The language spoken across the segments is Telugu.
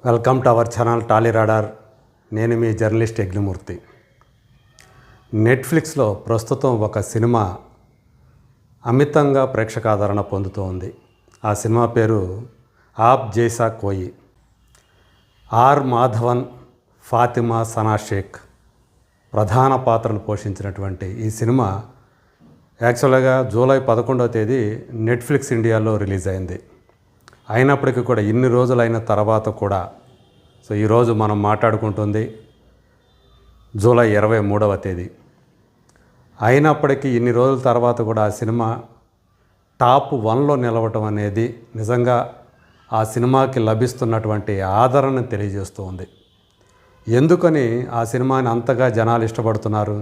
Welcome to our channel Tally radar. నేను మీ జర్నలిస్ట్ యజ్ఞమూర్తి. నెట్ఫ్లిక్స్లో ప్రస్తుతం ఒక సినిమా అమితంగా ప్రేక్షకాదరణ పొందుతూ ఉంది. ఆ సినిమా పేరు ఆప్ జైసా కోయి. ఆర్ మాధవన్, ఫాతిమా సనా షేక్ ప్రధాన పాత్రలు పోషించినటువంటి ఈ సినిమా యాక్చువల్గా జూలై 11వ తేదీ నెట్ఫ్లిక్స్ ఇండియాలో రిలీజ్ అయింది. అయినప్పటికీ కూడా ఇన్ని రోజులైన తర్వాత కూడా ఈరోజు మనం మాట్లాడుకుంటుంది జూలై 23వ తేదీ. అయినప్పటికీ ఇన్ని రోజుల తర్వాత కూడా ఆ సినిమా టాప్ 1లో నిలవటం అనేది నిజంగా ఆ సినిమాకి లభిస్తున్నటువంటి ఆదరణను తెలియజేస్తూ ఉంది. ఎందుకని ఆ సినిమాని అంతగా జనాలు ఇష్టపడుతున్నారు?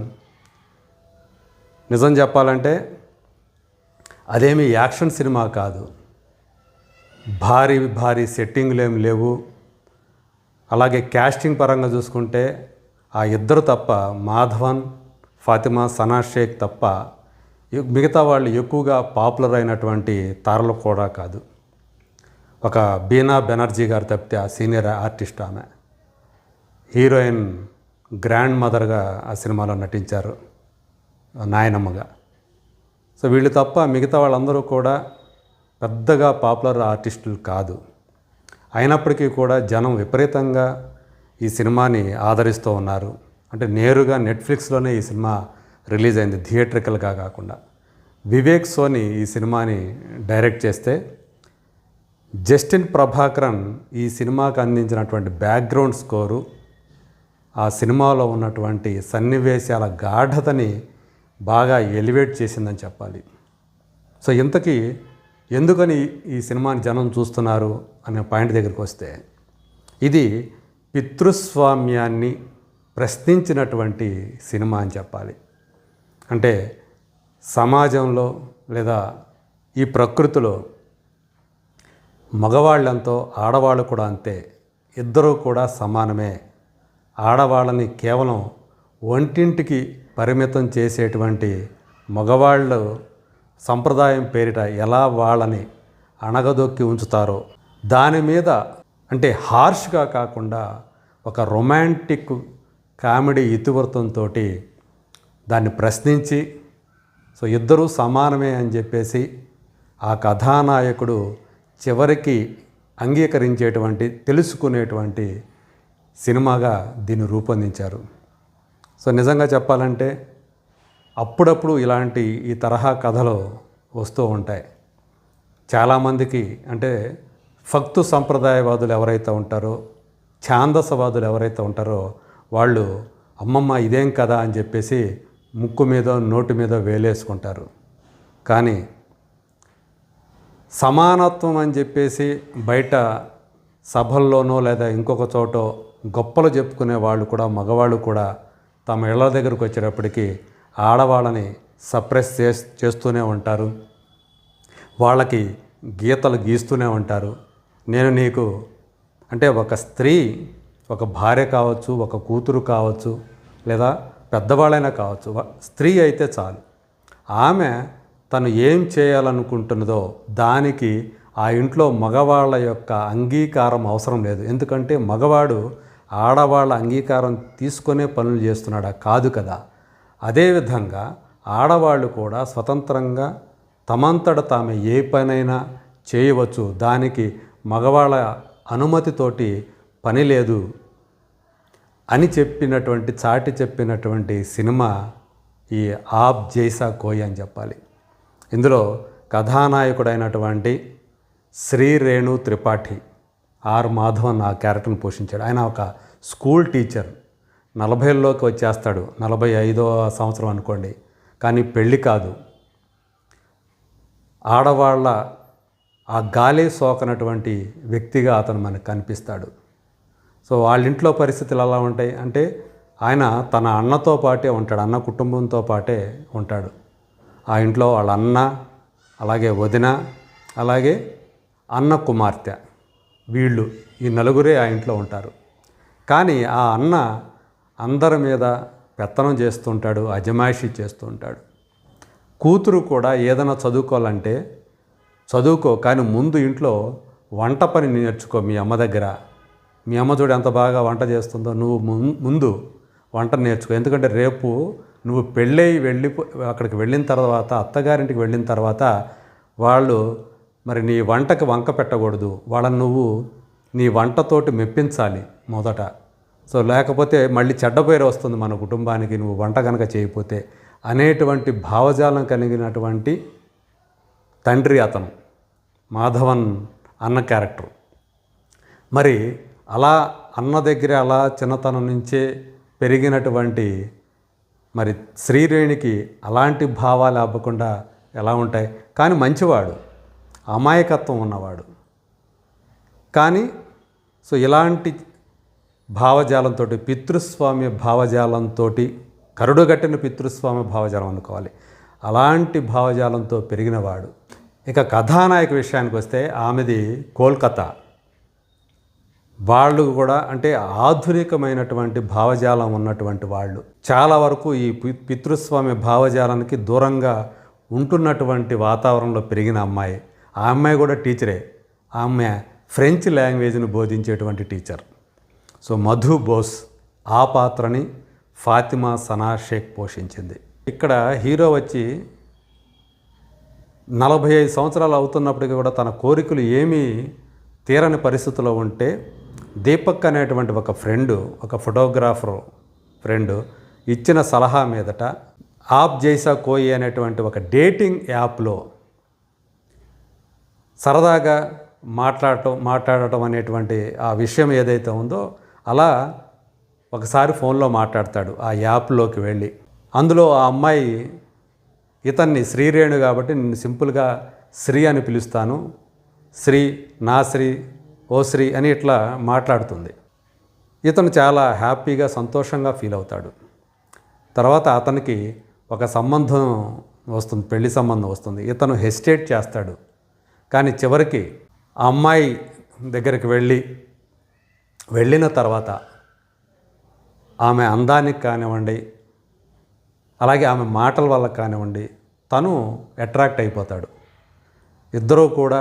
నిజం చెప్పాలంటే అదేమి యాక్షన్ సినిమా కాదు. భారీ సెట్టింగ్లు ఏమి లేవు. అలాగే క్యాస్టింగ్ పరంగా చూసుకుంటే ఆ ఇద్దరు తప్ప, మాధవన్, ఫాతిమా సనా షేక్ తప్ప మిగతా వాళ్ళు ఎక్కువగా పాపులర్ అయినటువంటి తారలు కూడా కాదు. ఒక బీనా బెనర్జీ గారు తప్పితే ఆ సీనియర్ ఆర్టిస్ట్, ఆమె హీరోయిన్ గ్రాండ్ మదర్గా ఆ సినిమాలో నటించారు, నాయనమ్మగా. వీళ్ళు తప్ప మిగతా వాళ్ళందరూ కూడా పెద్దగా పాపులర్ ఆర్టిస్టులు కాదు. అయినప్పటికీ కూడా జనం విపరీతంగా ఈ సినిమాని ఆదరిస్తూ ఉన్నారు. అంటే నేరుగా నెట్ఫ్లిక్స్లోనే ఈ సినిమా రిలీజ్ అయింది, థియేట్రికల్గా కాకుండా. వివేక్ సోని ఈ సినిమాని డైరెక్ట్ చేస్తే, జస్టిన్ ప్రభాకరన్ ఈ సినిమాకి అందించినటువంటి బ్యాక్గ్రౌండ్ స్కోరు ఆ సినిమాలో ఉన్నటువంటి సన్నివేశాల గాఢతని బాగా ఎలివేట్ చేసిందని చెప్పాలి. ఇంతకీ ఎందుకని ఈ సినిమాని జనం చూస్తున్నారు అనే పాయింట్ దగ్గరికి వస్తే, ఇది పితృస్వామ్యాన్ని ప్రశ్నించినటువంటి సినిమా అని చెప్పాలి. అంటే సమాజంలో లేదా ఈ ప్రకృతిలో మగవాళ్ళంతో ఆడవాళ్ళు కూడా అంతే, ఇద్దరూ కూడా సమానమే. ఆడవాళ్ళని కేవలం వంటింటికి పరిమితం చేసేటువంటి మగవాళ్ళు సంప్రదాయం పేరిట ఎలా వాళ్ళని అణగదొక్కి ఉంచుతారో దాని మీద, అంటే హార్ష్గా కాకుండా ఒక రొమాంటిక్ కామెడీ ఇతివృత్తంతో దాన్ని ప్రశ్నించి ఇద్దరూ సమానమే అని చెప్పేసి ఆ కథానాయకుడు చివరికి అంగీకరించేటువంటి, తెలుసుకునేటువంటి సినిమాగా దీన్ని రూపొందించారు. నిజంగా చెప్పాలంటే అప్పుడప్పుడు ఇలాంటి ఈ తరహా కథలు వస్తూ ఉంటాయి. చాలామందికి, అంటే ఫక్తు సంప్రదాయవాదులు ఎవరైతే ఉంటారో, ఛాందసవాదులు ఎవరైతే ఉంటారో, వాళ్ళు అమ్మమ్మ ఇదేం కదా అని చెప్పేసి ముక్కు మీద నోటి మీద వేలేసుకుంటారు. కానీ సమానత్వం అని చెప్పేసి బయట సభల్లోనో లేదా ఇంకొక చోటో గొప్పలు చెప్పుకునే వాళ్ళు కూడా, మగవాళ్ళు కూడా తమ ఇళ్ళ దగ్గరకు వచ్చేటప్పటికి ఆడవాళ్ళని సప్రెస్ చేస్తూనే ఉంటారు. వాళ్ళకి గీతలు గీస్తూనే ఉంటారు. నేను నీకు, అంటే ఒక స్త్రీ, ఒక భార్య కావచ్చు, ఒక కూతురు కావచ్చు, లేదా పెద్దవాళ్ళైనా కావచ్చు, స్త్రీ అయితే చాలు, ఆమె తను ఏం చేయాలనుకుంటున్నదో దానికి ఆ ఇంట్లో మగవాళ్ళ యొక్క అంగీకారం అవసరం లేదు. ఎందుకంటే మగవాడు ఆడవాళ్ళ అంగీకారం తీసుకునే పనులు చేస్తున్నాడా? కాదు కదా. అదేవిధంగా ఆడవాళ్ళు కూడా స్వతంత్రంగా తమంతట తామే ఏ పనైనా చేయవచ్చు. దానికి మగవాళ్ళ అనుమతితోటి పని లేదు అని చాటి చెప్పినటువంటి సినిమా ఈ ఆప్ జైసా కోయి అని చెప్పాలి. ఇందులో కథానాయకుడైనటువంటి శ్రీ రేణు త్రిపాఠి, ఆర్ మాధవన్ ఆ క్యారెక్టర్ని పోషించాడు. ఆయన ఒక స్కూల్ టీచర్, 40లోకి వచ్చేస్తాడు, 45వ సంవత్సరం అనుకోండి. కానీ పెళ్ళి కాదు, ఆడవాళ్ళ ఆ గాలి సోకనటువంటి వ్యక్తిగా అతను మనకు కనిపిస్తాడు. వాళ్ళ ఇంట్లో పరిస్థితులు ఎలా ఉంటాయి అంటే, ఆయన తన అన్నతో పాటే ఉంటాడు, అన్న కుటుంబంతో పాటే ఉంటాడు. ఆ ఇంట్లో వాళ్ళ అన్న, అలాగే వదిన, అలాగే అన్న కుమార్తె, వీళ్ళు ఈ నలుగురే ఆ ఇంట్లో ఉంటారు. కానీ ఆ అన్న అందరి మీద పెత్తనం చేస్తుంటాడు, అజమాయిషీ చేస్తూ ఉంటాడు. కూతురు కూడా ఏదైనా చదువుకోవాలంటే చదువుకో, కానీ ముందు ఇంట్లో వంట పని నేర్చుకో మీ అమ్మ దగ్గర, మీ అమ్మ చూడు ఎంత బాగా వంట చేస్తుందో, నువ్వు ముందు వంట నేర్చుకో. ఎందుకంటే రేపు నువ్వు అక్కడికి వెళ్ళిన తర్వాత, అత్తగారింటికి వెళ్ళిన తర్వాత వాళ్ళు మరి నీ వంటకి వంక పెట్టకూడదు. వాళ్ళని నువ్వు నీ వంటతోటి మెప్పించాలి మొదట. సో లేకపోతే మళ్ళీ చెడ్డ పేరు వస్తుంది మన కుటుంబానికి నువ్వు వంట కనుక చేయకపోతే అనేటువంటి భావజాలం కలిగినటువంటి తండ్రి అతను, మాధవన్ అన్న క్యారెక్టర్. మరి అలా అన్న దగ్గర అలా చిన్నతనం నుంచే పెరిగినటువంటి మరి శ్రీరేణికి అలాంటి భావాలు అవ్వకుండా ఎలా ఉంటాయి? కానీ మంచివాడు, అమాయకత్వం ఉన్నవాడు. కానీ సో ఇలాంటి భావజాలంతో, పితృస్వామ్య భావజాలంతో, కరుడుగట్టిన పితృస్వామ్య భావజాలం అనుకోవాలి, అలాంటి భావజాలంతో పెరిగినవాడు. ఇక కథానాయక విషయానికి వస్తే ఆమెది కోల్కతా. వాళ్ళు కూడా అంటే ఆధునికమైనటువంటి భావజాలం ఉన్నటువంటి వాళ్ళు. చాలా వరకు ఈ పితృస్వామ్య భావజాలానికి దూరంగా ఉంటున్నటువంటి వాతావరణంలో పెరిగిన అమ్మాయి. ఆ అమ్మాయి కూడా టీచరే. ఆమె ఫ్రెంచ్ లాంగ్వేజ్ని బోధించేటువంటి టీచర్. సో మధు బోస్ ఆ పాత్రని ఫాతిమా సనా షేక్ పోషించింది. ఇక్కడ హీరో వచ్చి 45 సంవత్సరాలు అవుతున్నప్పటికీ కూడా తన కోరికలు ఏమీ తీరని పరిస్థితిలో ఉంటే దీపక్ అనేటువంటి ఒక ఫ్రెండు, ఒక ఫోటోగ్రాఫర్ ఫ్రెండు ఇచ్చిన సలహా మీదట ఆప్ జైసా కోయి అనేటువంటి ఒక డేటింగ్ యాప్లో సరదాగా మాట్లాడటం అనేటువంటి ఆ విషయం ఏదైతే ఉందో అలా ఒకసారి ఫోన్లో మాట్లాడతాడు ఆ యాప్లోకి వెళ్ళి. అందులో ఆ అమ్మాయి ఇతన్ని శ్రీరేణు కాబట్టి నేను సింపుల్గా శ్రీ అని పిలుస్తాను, శ్రీ, నా శ్రీ, ఓ శ్రీ అని ఇట్లా మాట్లాడుతుంది. ఇతను చాలా హ్యాపీగా సంతోషంగా ఫీల్ అవుతాడు. తర్వాత అతనికి ఒక సంబంధం వస్తుంది, పెళ్లి సంబంధం వస్తుంది. ఇతను హెసిటేట్ చేస్తాడు. కానీ చివరికి ఆ అమ్మాయి దగ్గరికి వెళ్ళిన తర్వాత ఆమె అందానికి కానివ్వండి, అలాగే ఆమె మాటల వల్ల కానివ్వండి తను అట్రాక్ట్ అయిపోతాడు. ఇద్దరూ కూడా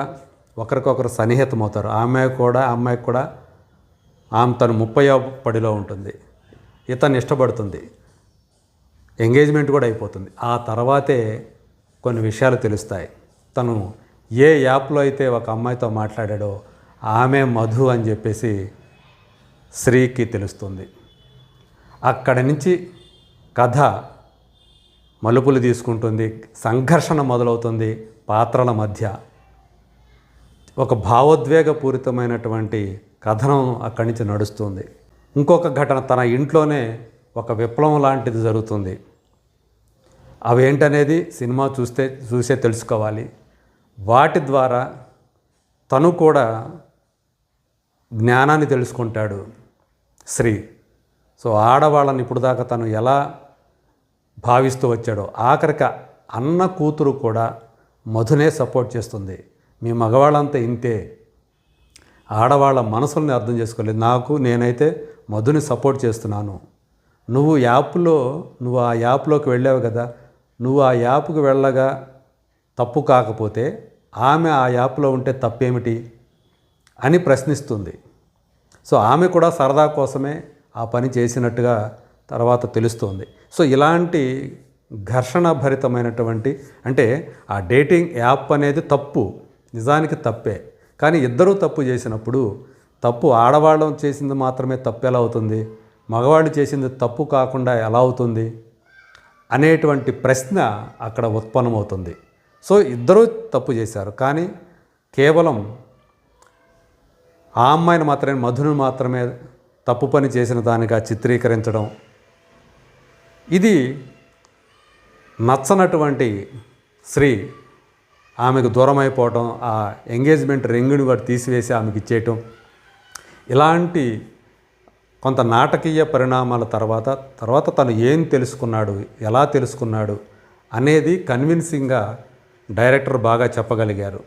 ఒకరికొకరు సన్నిహితమవుతారు. అమ్మాయికి కూడా ఆమె తను 30వ పడిలో ఉంటుంది, ఇతను ఇష్టపడుతుంది, ఎంగేజ్మెంట్ కూడా అయిపోతుంది. ఆ తర్వాతే కొన్ని విషయాలు తెలుస్తాయి. తను ఏ యాప్లో అయితే ఒక అమ్మాయితో మాట్లాడాడో ఆమె మధు అని చెప్పేసి శ్రీకి తెలుస్తుంది. అక్కడి నుంచి కథ మలుపులు తీసుకుంటుంది, సంఘర్షణ మొదలవుతుంది పాత్రల మధ్య. ఒక భావోద్వేగపూరితమైనటువంటి కథనం అక్కడి నుంచి నడుస్తుంది. ఇంకొక ఘటన, తన ఇంట్లోనే ఒక విప్లవం లాంటిది జరుగుతుంది. అవేంటనేది సినిమా చూసే తెలుసుకోవాలి. వాటి ద్వారా తను కూడా జ్ఞానాన్ని తెలుసుకుంటాడు శ్రీ. సో ఆడవాళ్ళని ఇప్పుడు దాకా తను ఎలా భావిస్తూ వచ్చాడో ఆఖరికి అన్న కూతురు కూడా మధునే సపోర్ట్ చేస్తుంది. మీ మగవాళ్ళంతా ఇంతే, ఆడవాళ్ళ మనసుల్ని అర్థం చేసుకోలేదు. నేనైతే మధుని సపోర్ట్ చేస్తున్నాను. నువ్వు ఆ యాప్లోకి వెళ్ళావు కదా, నువ్వు ఆ యాప్కి వెళ్ళగా తప్పు కాకపోతే ఆమె ఆ యాప్లో ఉంటే తప్పేమిటి అని ప్రశ్నిస్తుంది. సో ఆమె కూడా సరదా కోసమే ఆ పని చేసినట్టుగా తర్వాత తెలుస్తుంది. సో ఇలాంటి ఘర్షణ భరితమైనటువంటి, అంటే ఆ డేటింగ్ యాప్ అనేది తప్పు, నిజానికి తప్పే. కానీ ఇద్దరూ తప్పు చేసినప్పుడు తప్పు ఆడవాళ్ళం చేసింది మాత్రమే తప్పు ఎలా అవుతుంది, మగవాళ్ళు చేసింది తప్పు కాకుండా ఎలా అవుతుంది అనేటువంటి ప్రశ్న అక్కడ ఉత్పన్నమవుతుంది. సో ఇద్దరూ తప్పు చేశారు, కానీ కేవలం ఆ అమ్మాయిని మాత్రమే, మధును మాత్రమే తప్పు పని చేసిన దానిగా చిత్రీకరించడం, ఇది నచ్చనటువంటి శ్రీ ఆమెకు దూరం అయిపోవటం, ఆ ఎంగేజ్మెంట్ రింగుని కూడా తీసివేసి ఆమెకి ఇచ్చేయటం, ఇలాంటి కొంత నాటకీయ పరిణామాల తర్వాత తను ఏం తెలుసుకున్నాడు, ఎలా తెలుసుకున్నాడు అనేది కన్విన్సింగ్గా డైరెక్టర్ బాగా చెప్పగలిగారు.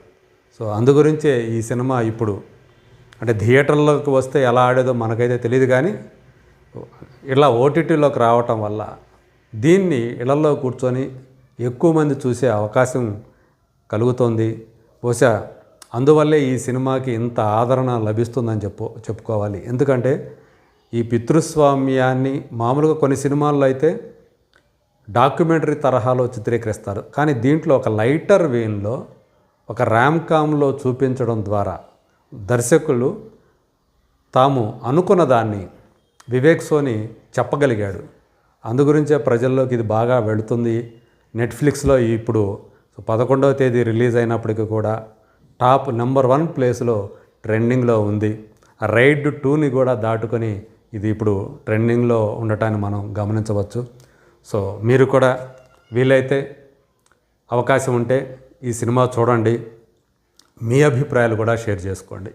సో అందుగురించే ఈ సినిమా ఇప్పుడు అంటే థియేటర్లోకి వస్తే ఎలా ఆడేదో మనకైతే తెలియదు, కానీ ఇలా ఓటీటీలోకి రావటం వల్ల దీన్ని ఇళ్లలో కూర్చొని ఎక్కువ మంది చూసే అవకాశం కలుగుతోంది. బహుశా అందువల్లే ఈ సినిమాకి ఇంత ఆదరణ లభిస్తుందని చెప్పుకోవాలి. ఎందుకంటే ఈ పితృస్వామ్యాన్ని మామూలుగా కొన్ని సినిమాల్లో అయితే డాక్యుమెంటరీ తరహాలో చిత్రీకరిస్తారు. కానీ దీంట్లో ఒక లైటర్ వేన్లో ఒక ర్యామ్కామ్లో చూపించడం ద్వారా దర్శకులు తాము అనుకున్న దాన్ని వివేక్ సోని చెప్పగలిగాడు. అందుగురించే ప్రజల్లోకి ఇది బాగా వెళుతుంది. నెట్ఫ్లిక్స్లో ఇప్పుడు 11వ తేదీ రిలీజ్ అయినప్పటికీ కూడా టాప్ నెంబర్ 1 ప్లేస్లో ట్రెండింగ్లో ఉంది. రైడ్ 2ని కూడా దాటుకొని ఇది ఇప్పుడు ట్రెండింగ్లో ఉండటాన్ని మనం గమనించవచ్చు. సో మీరు కూడా వీలైతే అవకాశం ఉంటే ఈ సినిమా చూడండి. మీ అభిప్రాయాలు కూడా షేర్ చేసుకోండి.